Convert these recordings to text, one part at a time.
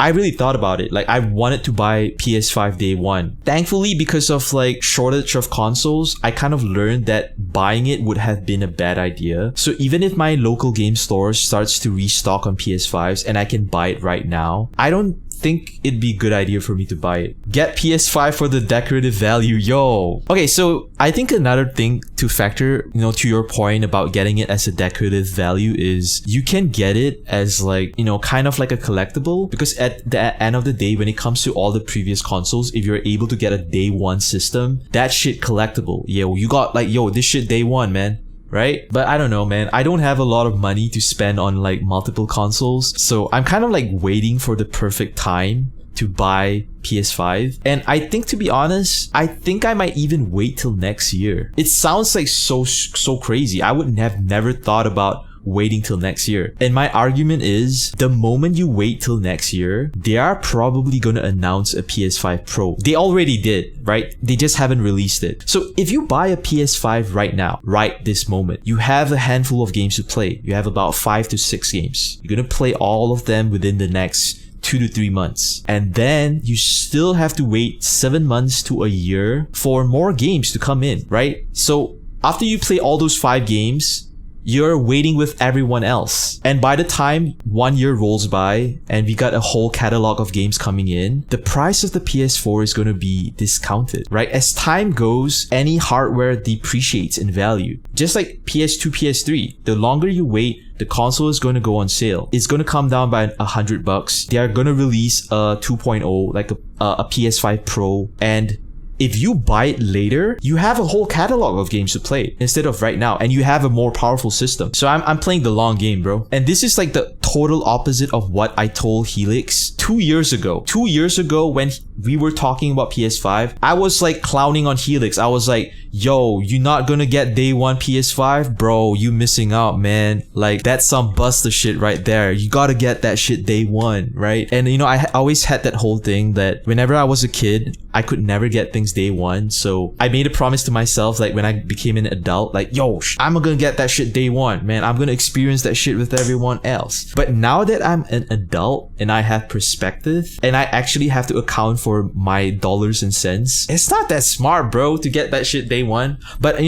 I really thought about it. Like, I wanted to buy PS5 day one. Thankfully, because of like shortage of consoles, I kind of learned that buying it would have been a bad idea. So even if my local game store starts to restock on PS5s and I can buy it right now, I don't think it'd be a good idea for me to buy it. Get PS5 for the decorative value, yo. Okay, so I think another thing to factor, to your point about getting it as a decorative value is you can get it as like, kind of like a collectible, because at the end of the day, when it comes to all the previous consoles, if you're able to get a day one system, that shit collectible. Yeah, you got like, yo, this shit day one, man. Right? But I don't know, man. I don't have a lot of money to spend on like multiple consoles. So I'm kind of like waiting for the perfect time to buy PS5. And I think, to be honest, I think I might even wait till next year. It sounds like so crazy. I would have never thought about waiting till next year. And my argument is, the moment you wait till next year, they are probably going to announce a PS5 Pro. They already did, right? They just haven't released it. So if you buy a PS5 right now, right this moment, you have a handful of games to play. You have about 5 to 6 games. You're going to play all of them within the next 2 to 3 months. And then you still have to wait 7 months to a year for more games to come in, right? So after you play all those 5 games, you're waiting with everyone else. And by the time 1 year rolls by and we got a whole catalog of games coming in, the price of the PS4 is going to be discounted, right? As time goes, any hardware depreciates in value. Just like PS2, PS3, the longer you wait, the console is going to go on sale. It's going to come down by $100. They are going to release a 2.0, like a PS5 Pro, and if you buy it later, you have a whole catalog of games to play instead of right now, and you have a more powerful system. So I'm playing the long game, bro. And this is like the total opposite of what I told Helix 2 years ago. 2 years ago, when we were talking about PS5, I was like clowning on Helix. I was like, yo, you not gonna get day one PS5? Bro, you missing out, man. Like, that's some buster shit right there. You gotta get that shit day one, right? And I always had that whole thing that whenever I was a kid, I could never get things day one. So I made a promise to myself, like when I became an adult, like, yo, I'm gonna get that shit day one, man. I'm gonna experience that shit with everyone else. But now that I'm an adult and I have perspective and I actually have to account for my dollars and cents, it's not that smart, bro, to get that shit day one. But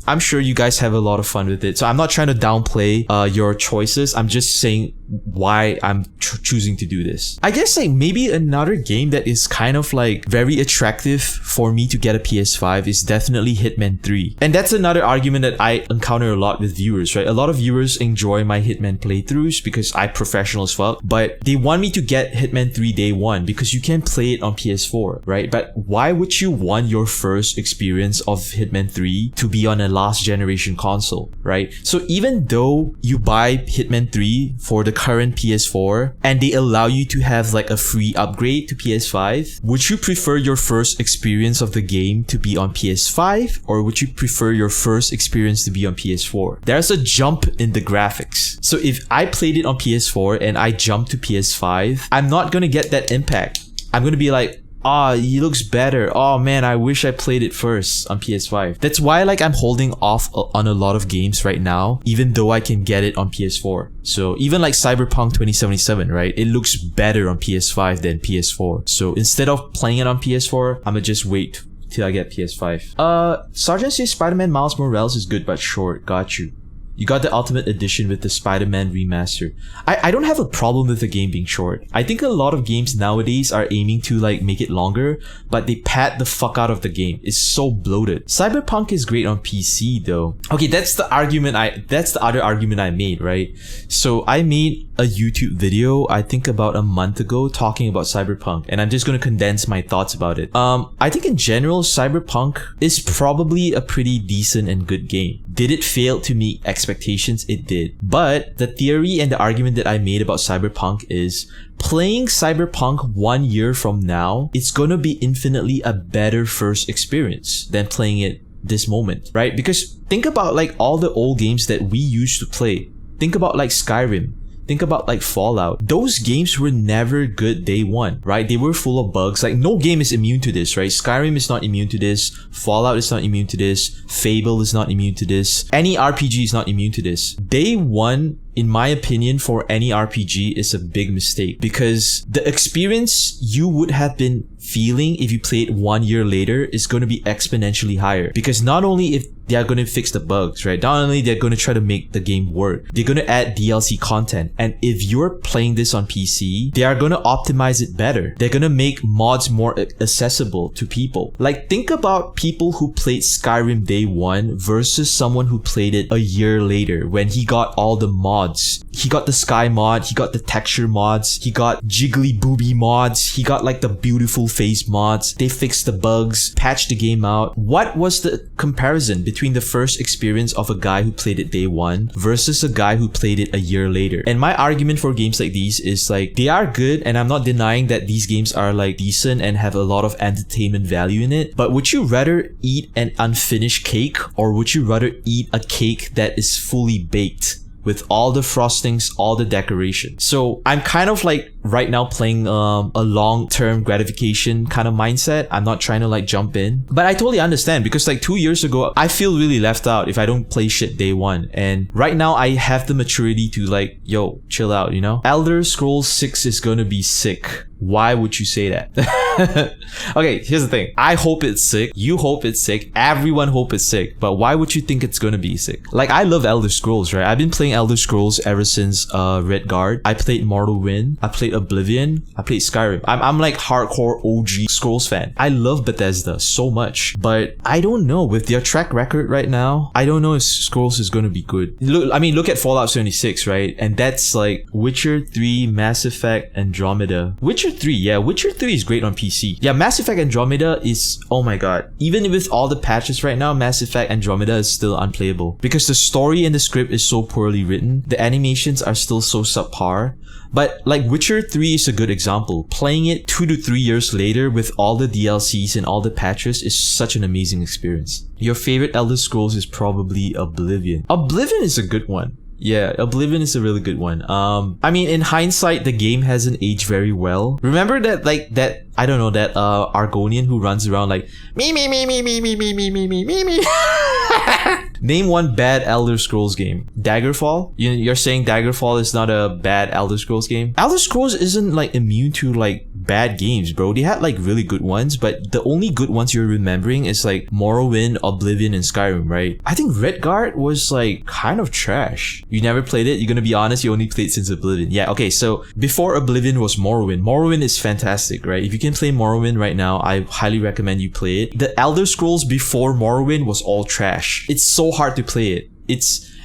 I'm sure you guys have a lot of fun with it. So I'm not trying to downplay your choices. I'm just saying why I'm choosing to do this. I guess like maybe another game that is kind of like very attractive for me to get a PS5 is definitely Hitman 3. And that's another argument that I encounter a lot with viewers, right? A lot of viewers enjoy my Hitman playthroughs because I'm professional as fuck, but they want me to get Hitman 3 day one because you can play it on PS4, right? But why would you want your first experience of Hitman 3 to be on a last generation console, right? So even though you buy Hitman 3 for the current PS4 and they allow you to have like a free upgrade to PS5, would you prefer your first experience of the game to be on PS5, or would you prefer your first experience to be on PS4? There's a jump in the graphics. So if I played it on PS4 and I jumped to PS5, I'm not gonna get that impact. I'm gonna be like, it looks better. Oh man, I wish I played it first on PS5. That's why like I'm holding off on a lot of games right now, even though I can get it on PS4. So even like Cyberpunk 2077, right? It looks better on PS5 than PS4. So instead of playing it on PS4, I'm gonna just wait till I get PS5. Sergeant says Spider-Man Miles Morales is good but short. Got you. You got the Ultimate Edition with the Spider-Man remaster. I don't have a problem with the game being short. I think a lot of games nowadays are aiming to like make it longer, but they pad the fuck out of the game. It's so bloated. Cyberpunk is great on PC though. Okay, that's the other argument I made, right? So I made a YouTube video, I think about a month ago, talking about Cyberpunk, and I'm just gonna condense my thoughts about it. I think in general, Cyberpunk is probably a pretty decent and good game. Did it fail to meet expectations? It did. But the theory and the argument that I made about Cyberpunk is playing Cyberpunk 1 year from now, it's gonna be infinitely a better first experience than playing it this moment, right? Because think about like all the old games that we used to play. Think about like Skyrim. Think about like Fallout. Those games were never good day one, right? They were full of bugs. Like no game is immune to this, right? Skyrim is not immune to this. Fallout is not immune to this. Fable is not immune to this. Any RPG is not immune to this. Day one in my opinion, for any RPG is a big mistake, because the experience you would have been feeling if you play it 1 year later is going to be exponentially higher, because not only if they are going to fix the bugs, right? Not only they're going to try to make the game work, they're going to add DLC content. And if you're playing this on PC, they are going to optimize it better. They're going to make mods more accessible to people. Like, think about people who played Skyrim day one versus someone who played it a year later when he got all the mods. He got the sky mod, he got the texture mods, he got jiggly booby mods, he got like the beautiful face mods. They fixed the bugs, patched the game out. What was the comparison between the first experience of a guy who played it day one versus a guy who played it a year later? And my argument for games like these is like, they are good, and I'm not denying that these games are like decent and have a lot of entertainment value in it, but would you rather eat an unfinished cake, or would you rather eat a cake that is fully baked with all the frostings, all the decoration? So I'm kind of like right now playing a long-term gratification kind of mindset. I'm not trying to like jump in, but I totally understand, because like 2 years ago, I feel really left out if I don't play shit day one. And right now I have the maturity to like, yo, chill out, you know? Elder Scrolls 6 is gonna be sick. Why would you say that? Okay, here's the thing. I hope it's sick. You hope it's sick. Everyone hope it's sick. But why would you think it's gonna be sick? Like, I love Elder Scrolls, right? I've been playing Elder Scrolls ever since Redguard. I played Morrowind. I played Oblivion. I played Skyrim. I'm like hardcore OG Scrolls fan. I love Bethesda so much. But I don't know, with their track record right now, I don't know if Scrolls is gonna be good. Look at Fallout 76, right? And that's like Witcher 3, Mass Effect, Andromeda. Witcher 3, yeah, Witcher 3 is great on PC. Yeah, Mass Effect Andromeda is, oh my god. Even with all the patches right now, Mass Effect Andromeda is still unplayable, because the story and the script is so poorly written. The animations are still so subpar. But like Witcher 3 is a good example. Playing it 2 to 3 years later with all the DLCs and all the patches is such an amazing experience. Your favorite Elder Scrolls is probably Oblivion. Oblivion is a good one. Yeah, Oblivion is a really good one. I mean, in hindsight, the game hasn't aged very well. Remember that, like, that Argonian who runs around like, me. Name one bad Elder Scrolls game. Daggerfall? You're saying Daggerfall is not a bad Elder Scrolls game? Elder Scrolls isn't like immune to like bad games, bro. They had like really good ones, but the only good ones you're remembering is like Morrowind, Oblivion, and Skyrim, right? I think Redguard was like kind of trash. You never played it? You're gonna be honest, you only played since Oblivion. Yeah, okay, so before Oblivion was Morrowind. Morrowind is fantastic, right? If you can play Morrowind right now, I highly recommend you play it. The Elder Scrolls before Morrowind was all trash. It's so hard to play it.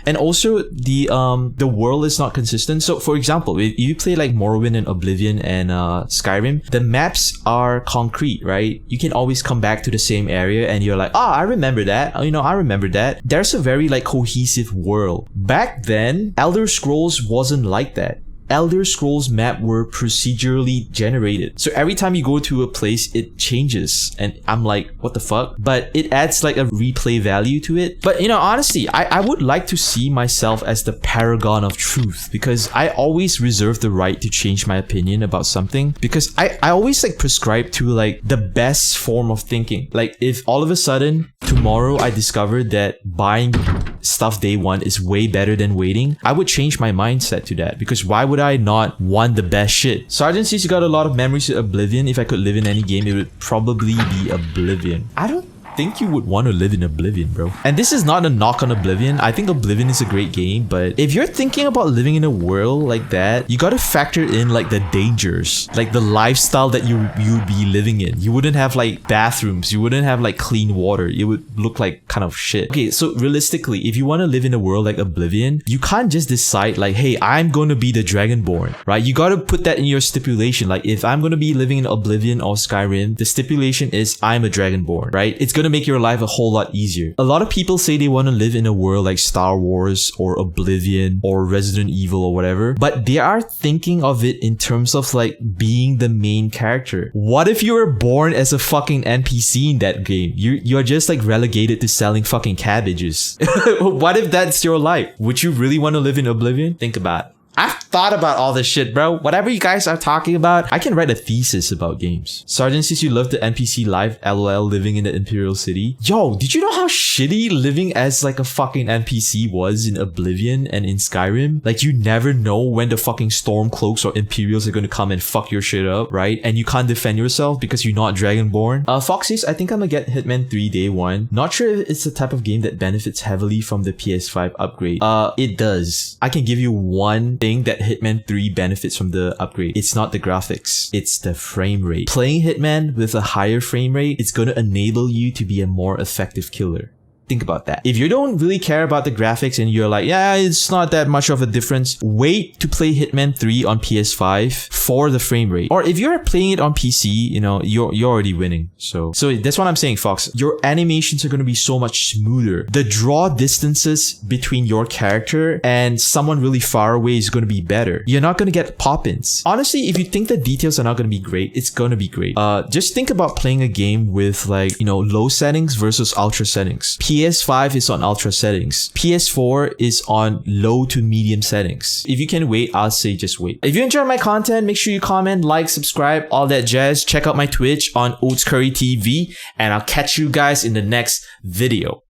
And also the world is not consistent. So for example, if you play like Morrowind and Oblivion and Skyrim, the maps are concrete, right? You can always come back to the same area and you're like, I remember that. You know, I remember that. There's a very like cohesive world. Back then, Elder Scrolls wasn't like that. Elder Scrolls map were procedurally generated. So every time you go to a place, it changes. And I'm like, what the fuck? But it adds like a replay value to it. But you know, honestly, I would like to see myself as the paragon of truth, because I always reserve the right to change my opinion about something, because I always like prescribe to like the best form of thinking. Like if all of a sudden tomorrow I discovered that buying stuff day one is way better than waiting, I would change my mindset to that, because why would I not want the best shit? Sergeant C's got a lot of memories of Oblivion. If I could live in any game, it would probably be Oblivion. I don't think you would want to live in Oblivion, bro. And this is not a knock on Oblivion. I think Oblivion is a great game, but if you're thinking about living in a world like that, you gotta factor in like the dangers, like the lifestyle that you'd be living in. You wouldn't have like bathrooms, you wouldn't have like clean water, it would look like kind of shit. Okay, so realistically, if you want to live in a world like Oblivion, you can't just decide like, hey, I'm gonna be the Dragonborn, right? You gotta put that in your stipulation. Like if I'm gonna be living in Oblivion or Skyrim, the stipulation is I'm a Dragonborn, right? It's gonna make your life a whole lot easier. A lot of people say they want to live in a world like Star Wars or Oblivion or Resident Evil or whatever, but they are thinking of it in terms of like being the main character. What if you were born as a fucking NPC in that game? You're just like relegated to selling fucking cabbages. What if that's your life? Would you really want to live in Oblivion? Think about it. I've thought about all this shit, bro. Whatever you guys are talking about, I can write a thesis about games. Sergeant says you love the NPC life, LOL, living in the Imperial City. Yo, did you know how shitty living as like a fucking NPC was in Oblivion and in Skyrim? Like, you never know when the fucking Stormcloaks or Imperials are gonna come and fuck your shit up, right? And you can't defend yourself because you're not Dragonborn. Fox says, I think I'm gonna get Hitman 3 day one. Not sure if it's the type of game that benefits heavily from the PS5 upgrade. It does. I can give you one thing that Hitman 3 benefits from the upgrade. It's not the graphics, it's the frame rate. Playing Hitman with a higher frame rate, it's gonna enable you to be a more effective killer. Think about that. If you don't really care about the graphics and you're like, yeah, it's not that much of a difference, wait to play Hitman 3 on PS5 for the frame rate. Or if you're playing it on PC, you know, you're already winning. So that's what I'm saying, Fox. Your animations are going to be so much smoother. The draw distances between your character and someone really far away is going to be better. You're not going to get pop-ins. Honestly, if you think the details are not going to be great, it's going to be great. Just think about playing a game with, like, you know, low settings versus ultra settings. PS5 is on ultra settings. PS4 is on low to medium settings. If you can wait, I'll say just wait. If you enjoy my content, make sure you comment, like, subscribe, all that jazz. Check out my Twitch on OatsCurryTV, and I'll catch you guys in the next video.